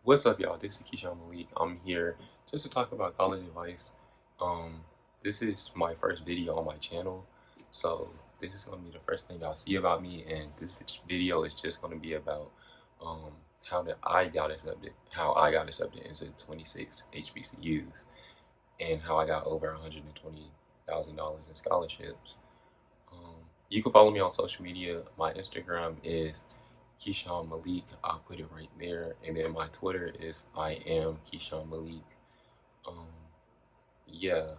What's up, y'all? This is Keyshawn Malik. I'm here just to talk about college advice. This is my first video on my channel, so this is gonna be the first thing y'all see about me, and this video is just gonna be about how I got accepted into 26 HBCUs, and how I got over $120,000 in scholarships. You can follow me on social media. My Instagram is Keyshawn Malik. I'll put it right there. And then my Twitter is I am Keyshawn Malik. Um, yeah.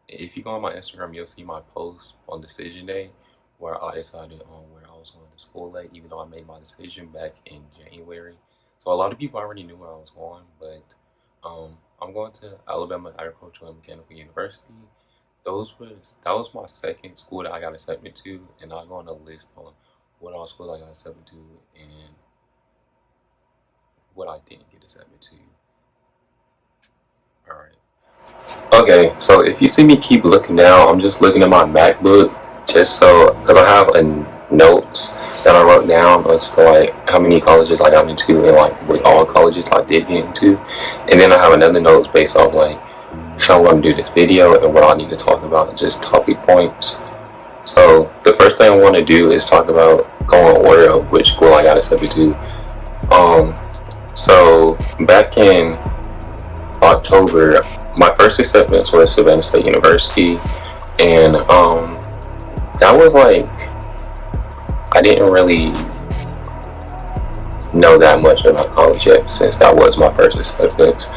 If you go on my Instagram, you'll see my post on decision day where I decided on where I was going to school at, even though I made my decision back in January. So a lot of people already knew where I was going, but I'm going to Alabama Agricultural and Mechanical University. That was my second school that I got accepted to, and I'll go on a list on what all schools I got accepted to and what I didn't get accepted to. Alright. Okay, so if you see me keep looking down, I'm just looking at my MacBook just so, because I have notes that I wrote down as to like how many colleges I got into and like what all colleges I did get into. And then I have another notes based off like how I'm going to do this video and what I need to talk about, just topic points. So the first thing I want to do is talk about going order of which school I got accepted to. So back in October, my first acceptance was Savannah State University, and that was like, I didn't really know that much about college yet since that was my first acceptance.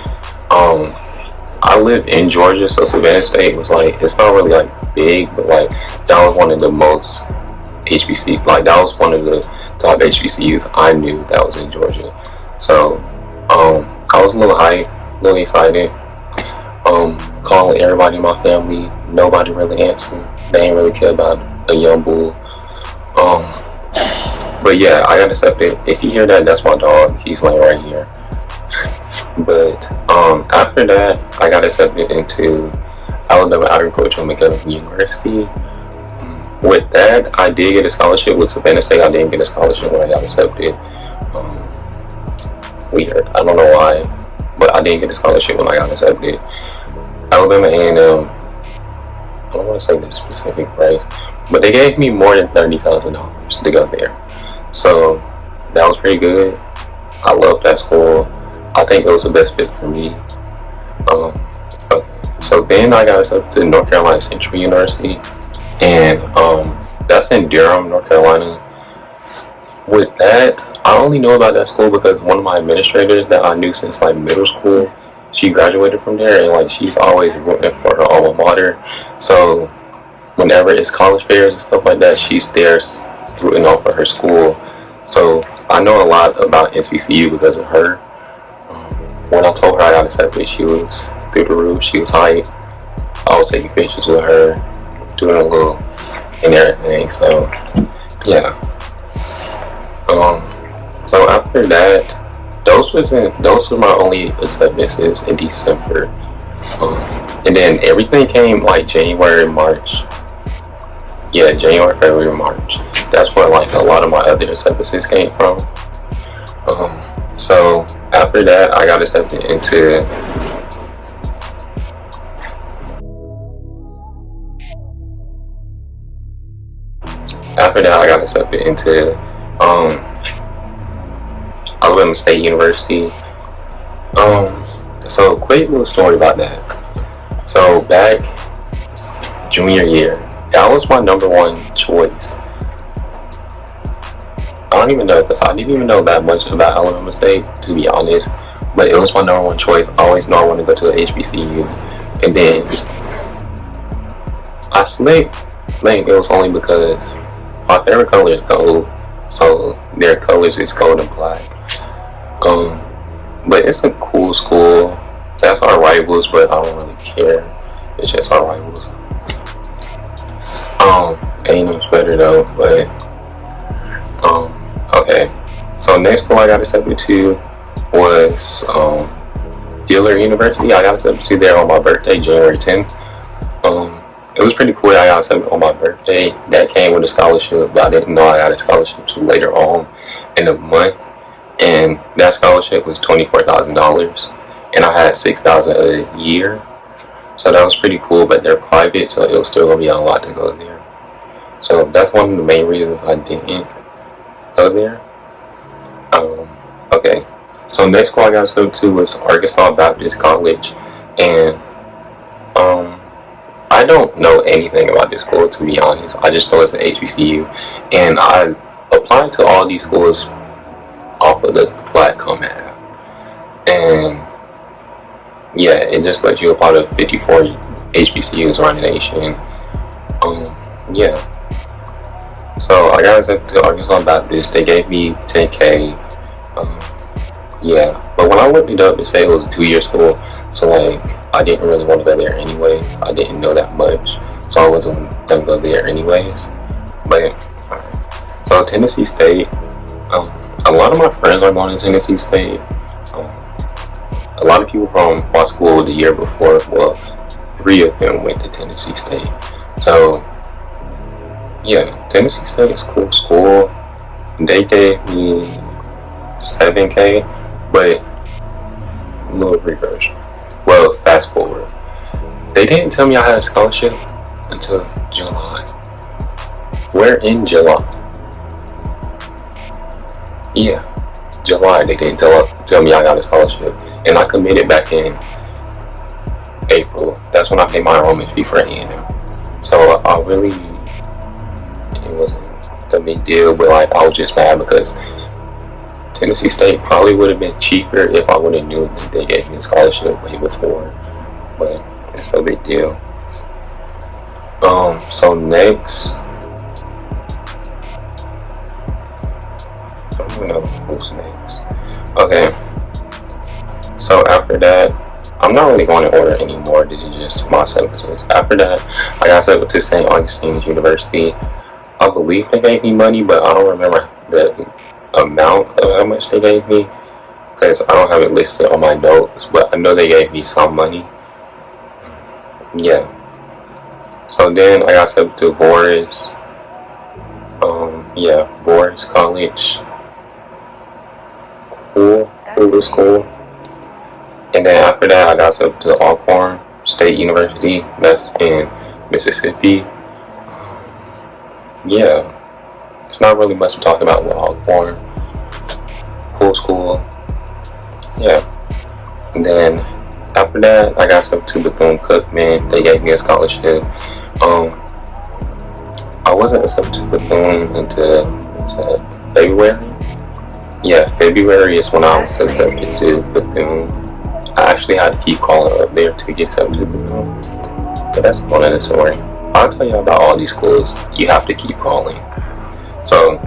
I live in Georgia, so Savannah State was like, it's not really like big, but like that was one of the most HBC, like that was one of the top HBCUs I knew that was in Georgia. So I was a little hyped, a little excited. Calling everybody in my family, nobody really answered. They ain't really care about a young bull. But yeah, I got accepted. If you hear that, that's my dog. He's laying right here. But after that, I got accepted into Alabama Agricultural and Mechanical University. With that, I did get a scholarship with Savannah State. I didn't get a scholarship when I got accepted. Weird. I don't know why, but I didn't get a scholarship when I got accepted. Alabama A&M, I don't want to say the specific price, but they gave me more than $30,000 to go there. So that was pretty good. I love that school. I think it was the best fit for me. Okay. So then I got accepted to North Carolina Central University, and that's in Durham, North Carolina. With that, I only know about that school because one of my administrators that I knew since like middle school, she graduated from there, and like she's always rooting for her alma mater. So whenever it's college fairs and stuff like that, she's there rooting on for her school. So I know a lot about NCCU because of her. When I told her I got accepted, she was through the roof. She was hyped. I was taking pictures with her, doing a little and everything. So yeah. So after that, those were my only acceptances in December. And then everything came like January, March. Yeah, January, February, March. That's where like a lot of my other acceptances came from. So after that, I got accepted into Alabama State University. So quick little story about that. So back junior year, that was my number one choice. I don't even know, because I didn't even know that much about Alabama State, to be honest. But it was my number one choice. I always know I want to go to a HBCU. And then I slipped. It was only because my favorite color is gold. So their colors is gold and black. But it's a cool school. That's our rivals, but I don't really care. It's just our rivals. A&M's better though, but okay. So next school I got accepted to was Dillard University. I got accepted to there on my birthday, January 10th. It was pretty cool that I got accepted on my birthday. That came with a scholarship, but I didn't know I got a scholarship till later on in the month. and that scholarship was $24,000, and I had $6,000 a year. So that was pretty cool, but they're private, so it was still gonna be a lot to go there. So that's one of the main reasons I didn't go there. Okay, so next school I got accepted to was Arkansas Baptist College, and I don't know anything about this school, to be honest. I just know it's an HBCU, and I applied to all these schools off of the Blackcom app, and yeah, it just lets you apply to 54 HBCUs around the nation. Yeah. So I got accepted to Arkansas Baptist. They gave me $10K. Yeah, but when I looked it up, it said it was a 2-year school. So like, I didn't really want to go there anyways. I didn't know that much, so I wasn't gonna go there anyways. But so Tennessee State. A lot of my friends are going to Tennessee State. A lot of people from my school the year before, well, 3 of them went to Tennessee State. So yeah, Tennessee State is a cool school. They gave me $7K, but a little reverse. Well, fast forward. They didn't tell me I had a scholarship until July. We're in July. Yeah, July. They didn't tell me I got a scholarship, and I committed back in April. That's when I paid my enrollment fee for A&M. So I really, it wasn't a big deal, but like I was just mad because Tennessee State probably would have been cheaper if I would have knew that they gave me a scholarship way before, but it's no big deal. So next, I don't know who's next. Okay, so after that, I'm not really going in order anymore. This is just my services. After that, I got accepted to St. Augustine's University. I believe they gave me money, but I don't remember the amount of how much they gave me because I don't have it listed on my notes, but I know they gave me some money. Yeah. So then I got accepted to Voris. Yeah, Voris College. Cool school. And then after that, I got accepted to Alcorn State University. That's in Mississippi. Yeah. It's not really much to talk about with Alcorn. Cool school. Yeah. And then after that, I got accepted to Bethune-Cookman. They gave me a scholarship. I wasn't accepted to Bethune until February. Yeah, February is when I was accepted to Bethune. I actually had to keep calling up there to get accepted to Bethune. But that's one of the story. I'll tell you about all these schools. You have to keep calling. So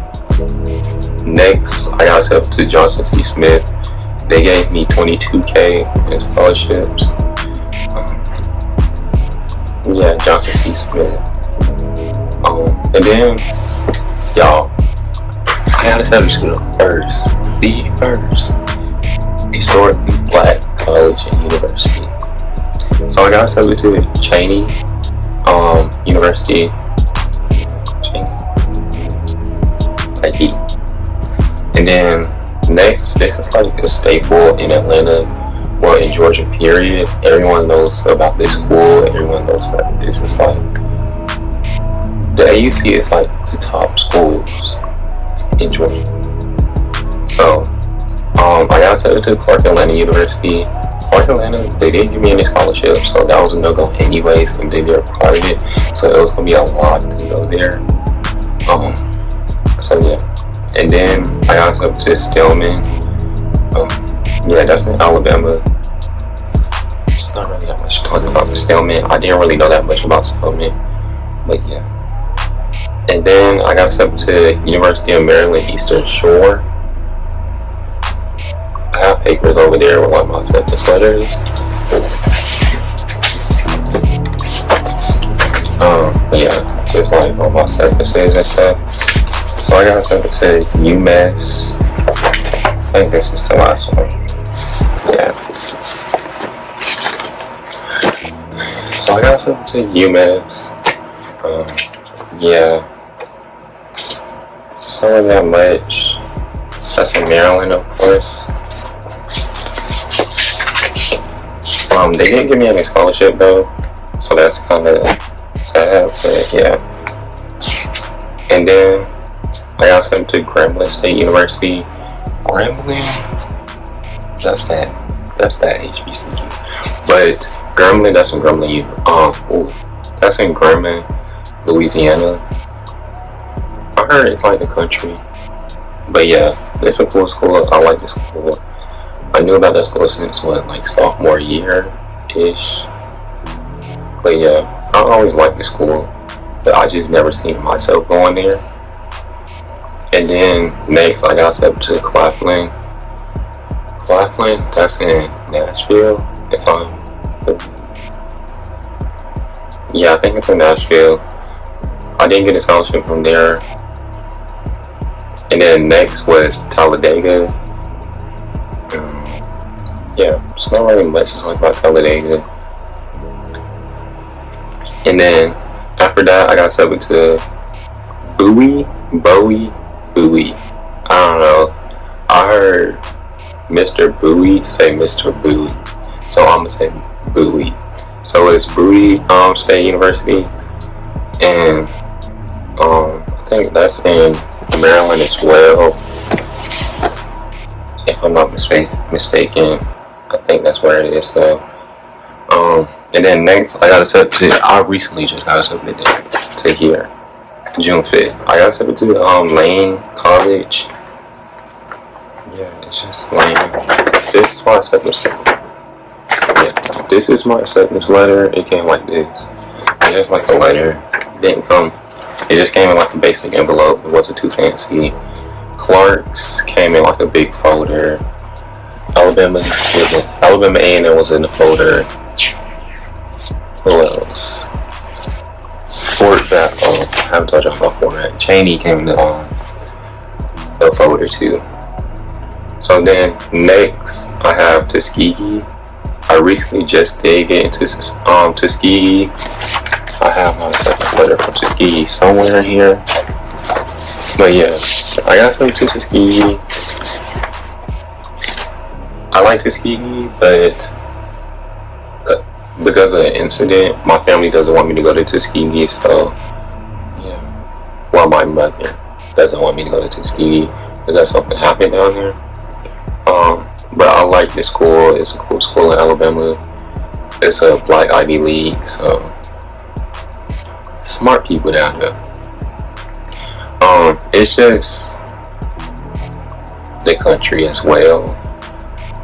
next, I got accepted to Johnson C. Smith. They gave me $22K in scholarships. Yeah, Johnson C. Smith. And then, y'all, I got accepted to the first historically black college and university. So I got accepted to Cheney University. And then next, this is like a staple in Atlanta, well, in Georgia, period. Everyone knows about this school. Everyone knows that this is like, the AUC is like the top schools in Georgia. So, I got accepted to Clark Atlanta University. Clark Atlanta, they didn't give me any scholarships, so that was a no-go anyways, and they're private, so it was gonna be a lot to go there. So yeah. And then I got accepted to Stillman. Yeah, that's in Alabama. It's not really that much to talk about with Stillman. I didn't really know that much about Stillman, but yeah. And then I got accepted to University of Maryland Eastern Shore. I have papers over there with like my acceptance letters. Yeah, just like all my acceptances and stuff. So I got accepted to UMass. I think this is the last one. Yeah. So I got accepted to UMass. Yeah. It's not really that much. That's in Maryland, of course. They didn't give me any scholarship though, so that's kind of sad. But yeah. And then I got sent to Grambling State University. Grambling, that's that HBCU. But Grambling, that's in Grambling. That's in Grambling, Louisiana. I heard it's like the country, but yeah, it's a cool school. I like this school. I knew about that school since like sophomore year ish. But yeah, I always liked the school, but I just never seen myself going there. And then next, I got up to Claflin. Claflin, that's in Nashville. I think it's in Nashville. I didn't get a scholarship from there. And then next was Talladega. It's not really much to talk about Talladega. And then after that, I got accepted to Bowie. I don't know. I heard Mr. Bowie say Mr. Bowie, so I'm gonna say Bowie. So it's Bowie State University, and I think that's in Maryland as well, if I'm not mistaken. I think that's where it is. So, and then next, I recently just got accepted to here, June 5th. I got accepted to Lane College. Yeah, it's just Lane. This is my acceptance. Yeah, this is my acceptance letter. It came like this. It's just like the letter. It just came in like a basic envelope. It wasn't too fancy. Clark's came in like a big folder. Alabama A&M was in the folder. Who else? I haven't told y'all about Fort. Cheney came in the folder too. So then next, I have Tuskegee. I recently just did get into Tuskegee. I have my second letter from Tuskegee somewhere in here. But yeah, I got some to Tuskegee. I like Tuskegee, but because of an incident, my family doesn't want me to go to Tuskegee, so yeah. Well, my mother doesn't want me to go to Tuskegee because something happened down there. But I like this school. It's a cool school in Alabama. It's a Black Ivy League, so smart people down there. It's just the country as well.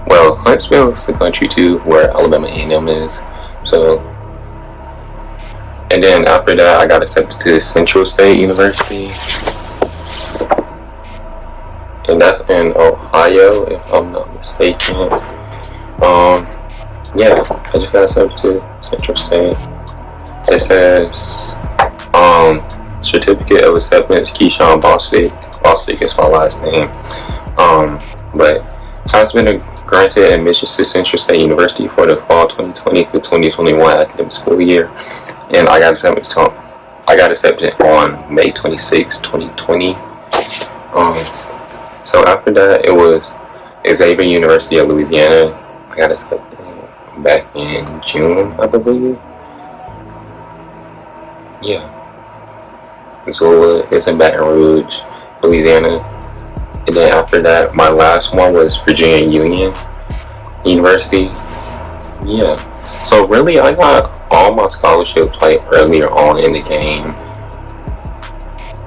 Well, Huntsville is the country too, where Alabama A&M is. So, and then after that, I got accepted to Central State University, and that's in Ohio, if I'm not mistaken. Yeah, I just got accepted to Central State. It says, Certificate of Acceptance, Keyshawn Bostic. Bostic is my last name. But has been granted admission to Central State University for the fall 2020 to 2021 academic school year, and I got accepted on May 26, 2020. So after that, it was Xavier University of Louisiana. I got accepted back in June, I believe. Yeah. Missoula is in Baton Rouge, Louisiana. And then after that, my last one was Virginia Union University. Yeah. So really, I got all my scholarships like earlier on in the game.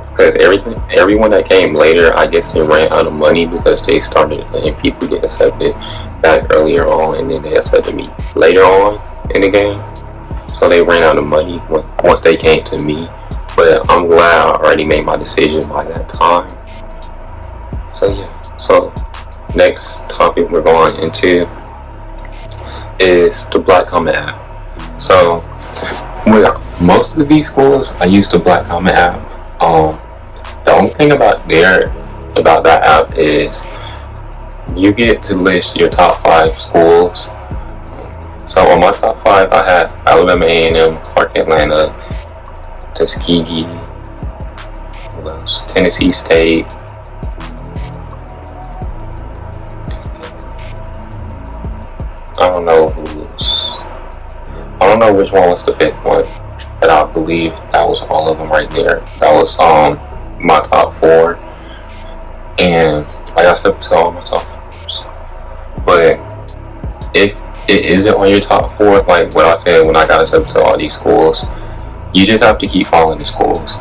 Because everyone that came later, I guess they ran out of money because they started letting people get accepted back earlier on, and then they accepted me later on in the game. So they ran out of money once they came to me. But I'm glad I already made my decision by that time. So yeah. So next topic we're going into is the Black Common app. So with most of these schools, I use the Black Common app. The only thing about that app is you get to list your top 5 schools. So on my top 5, I had Alabama A&M, Clark Atlanta, Tuskegee, Tennessee State, I don't know who's. I don't know which one was the fifth one, but I believe that was all of them right there. That was my top four, and I got accepted to all my top fours. But if it isn't on your top four, like what I said when I got accepted to all these schools, you just have to keep following the schools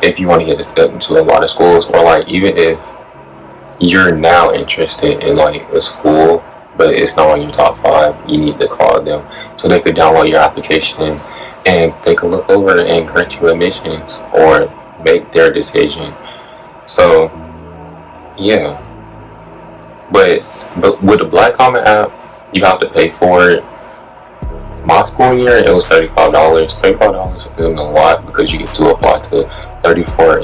if you want to get accepted into a lot of schools, or like even if you're now interested in like a school but it's not on your top five, you need to call them so they could download your application and they could look over and grant you admissions or make their decision. So yeah, but with the Black Common app, you have to pay for it. My school year, it was $35. $35 isn't a lot because you get to apply to 54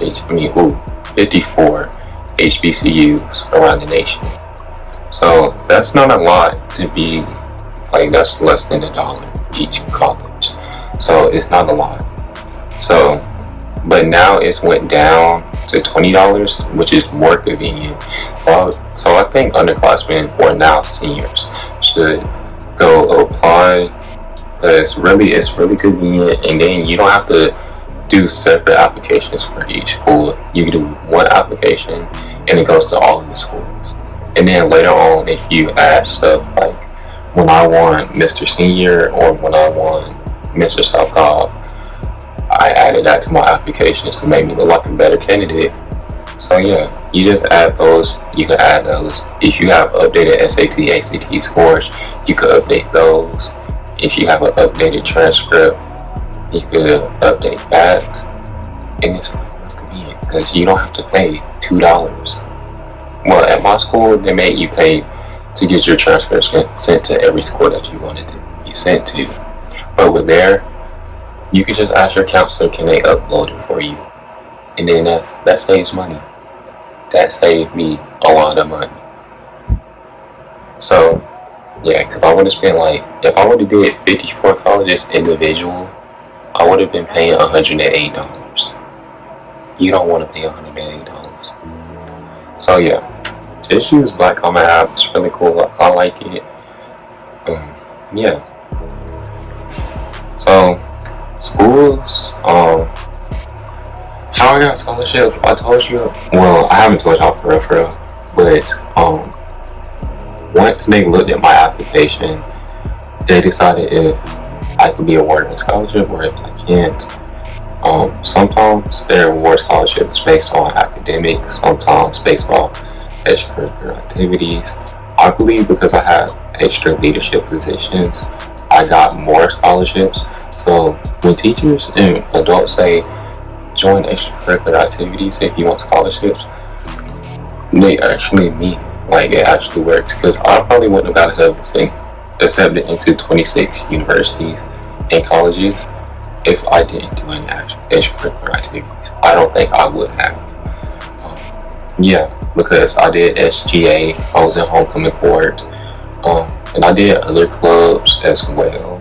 HBCUs around the nation. So that's not a lot to be like, that's less than $1 each college. So it's not a lot. So, but now it's went down to $20, which is more convenient. So I think underclassmen, or now seniors, should go apply, because really it's really convenient, and then you don't have to do separate applications for each school. You can do one application and it goes to all of the schools. And then later on, if you add stuff like when I won Mr. Senior or when I won Mr. South Cobb, I added that to my applications to make me look like a better candidate. So yeah, you just add those. You can add those. If you have updated SAT, ACT scores, you could update those. If you have an updated transcript, you could update that. And it's like convenient because you don't have to pay $2. Well, at my school, they made you pay to get your transcripts sent to every school that you wanted to be sent to. But with there, you can just ask your counselor, can they upload it for you? And then that saves money. That saved me a lot of money. So, yeah, because I would have spent like, if I would have did 54 colleges individual, I would have been paying $108. You don't want to pay $108. So yeah, just use Black Common app. It's really cool. I like it. Yeah. So schools, how I got scholarships, I told you. Well, I haven't told y'all for real. But once they looked at my application, they decided if I could be awarded a scholarship or if I can't. Sometimes they award scholarships based on academics, sometimes based on extracurricular activities. I believe because I had extra leadership positions, I got more scholarships. So when teachers and adults say join extracurricular activities if you want scholarships, they actually mean like it actually works, because I probably wouldn't have got accepted into 26 universities and colleges if I didn't do any extracurricular activities. I don't think I would have. Yeah, because I did SGA, I was in homecoming for it, and I did other clubs as well.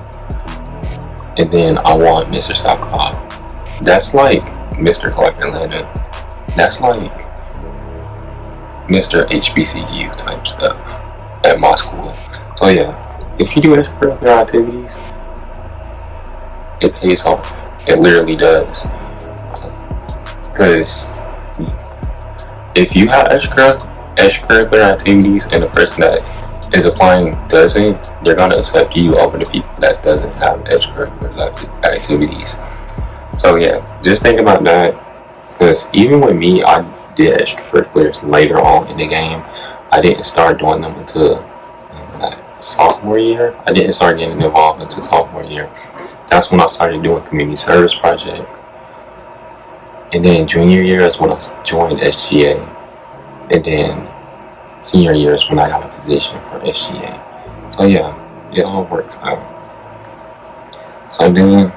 And then I won Mr. South Cobb. That's like Mr. Clark Atlanta. That's like Mr. HBCU type stuff at my school. So yeah, if you do extracurricular activities, it pays off. It literally does. Because if you have extracurricular activities and the person that is applying doesn't, they're going to accept you over the people that doesn't have extracurricular activities. So yeah, just think about that. Because even with me, I did extracurriculars later on in the game. I didn't start doing them until sophomore year. I didn't start getting involved until sophomore year. That's when I started doing community service project. And then junior year is when I joined SGA. And then senior year is when I got a position for SGA. So yeah, it all works out. So then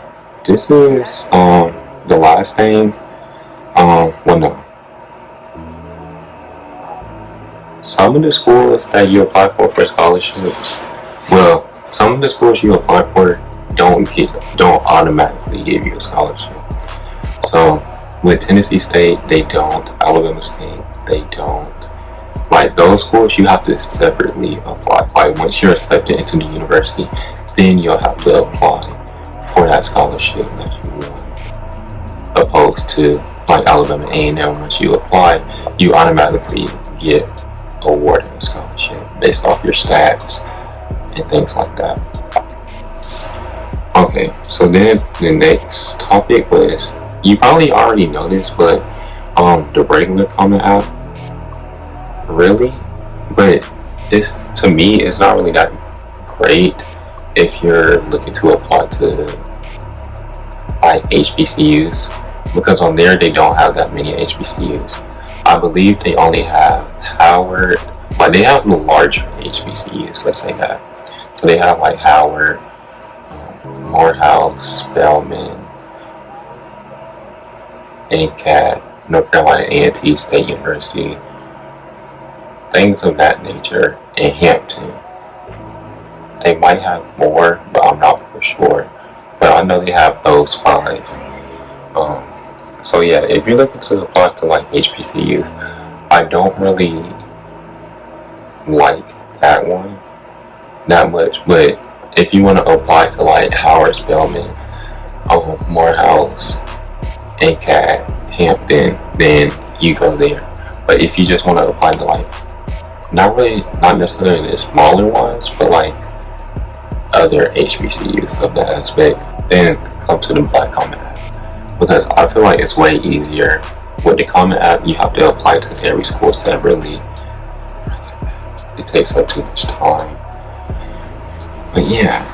this is the last thing. Well no. Some of the schools that you apply for scholarships, well, some of the schools you apply for don't automatically give you a scholarship. So with Tennessee State, they don't. Alabama State, they don't. Like those schools, you have to separately apply. Like once you're accepted into the university, then you'll have to apply for that scholarship that you want. Opposed to like Alabama A&M, once you apply, you automatically get awarded a scholarship based off your stats and things like that. Okay, so then the next topic was, you probably already know this, but the regular Common App, really, but it's, to me, it's not really that great if you're looking to apply to like HBCUs, because on there they don't have that many HBCUs. I believe they only have Howard, like they have the larger HBCUs, let's say that. So they have like Howard, Morehouse, Spelman, NCAT, North Carolina A&T State University, things of that nature, and Hampton. They might have more, but I'm not for sure. But I know they have those 5. So yeah, if you're looking to apply to like HBCUs, I don't really like that one that much. But if you want to apply to like Howard, Spelman, Morehouse, NCAT, Hampton, then you go there. But if you just want to apply to like not necessarily the smaller ones, but like other HBCUs of that aspect, then come to the Black Common App, because I feel like it's way easier. With the Common App, you have to apply to every school separately. It takes up too much time. But yeah,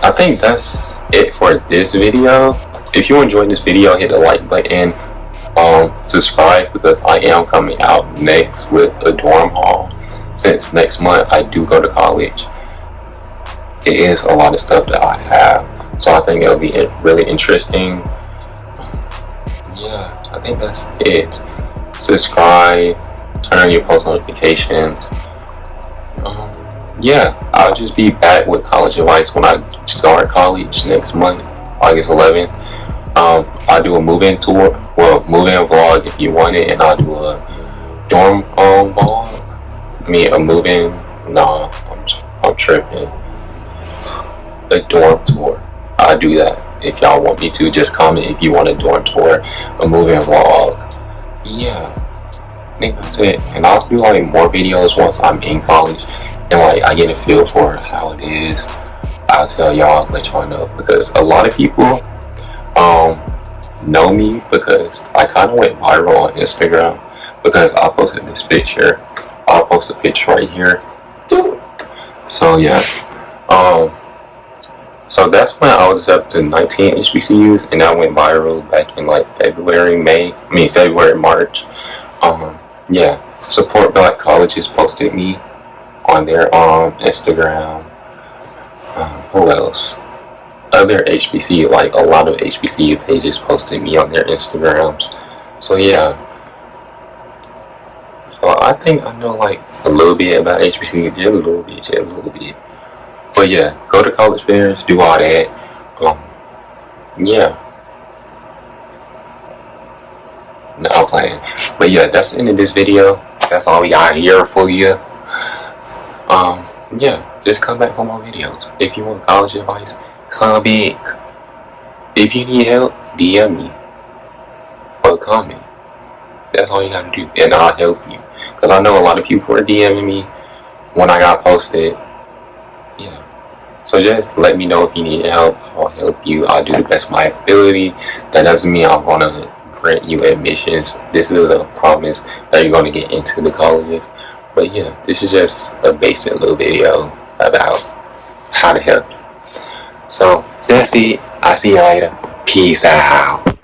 I think that's it for this video. If you enjoyed this video, hit the like button, subscribe, because I am coming out next with a dorm haul. Since next month I do go to college, it is a lot of stuff that I have, so I think it'll be really interesting. Yeah, I think that's it. Subscribe, turn on your post notifications. Yeah, I'll just be back with college advice when I start college next month, August 11th. I'll do a move-in tour, move-in vlog if you want it, and I'll do a dorm vlog. I mean, a move-in. Nah, I'm tripping. A dorm tour. I'll do that if y'all want me to. Just comment if you want a dorm tour, a move-in vlog. Yeah, I think that's it. And I'll do like more videos once I'm in college and like I get a feel for how it is. I'll tell y'all, let y'all know, because a lot of people know me because I kind of went viral on Instagram because I posted this picture. I'll post a picture right here. So yeah, so that's when I was up to 19 HBCUs, and that went viral back in like February, March. Yeah, Support Black Colleges posted me on their Instagram. Who else? Other HBCU, like a lot of HBCU pages posted me on their Instagrams. So yeah. So I think I know like a little bit about HBCU, just a little bit. But yeah, go to college fairs, do all that. Yeah. No, I'm playing. But yeah, that's the end of this video. That's all we got here for you. Yeah, just come back for more videos. If you want college advice, come back. If you need help, DM me or comment. That's all you gotta do, and I'll help you. Cause I know a lot of people are DMing me when I got posted. Yeah. So just let me know if you need help. I'll help you. I'll do the best of my ability. That doesn't mean I'm gonna grant you admissions. This is a promise that you're gonna get into the colleges. But yeah, this is just a basic little video about how to help you. So that's it. I'll see you later. Peace out.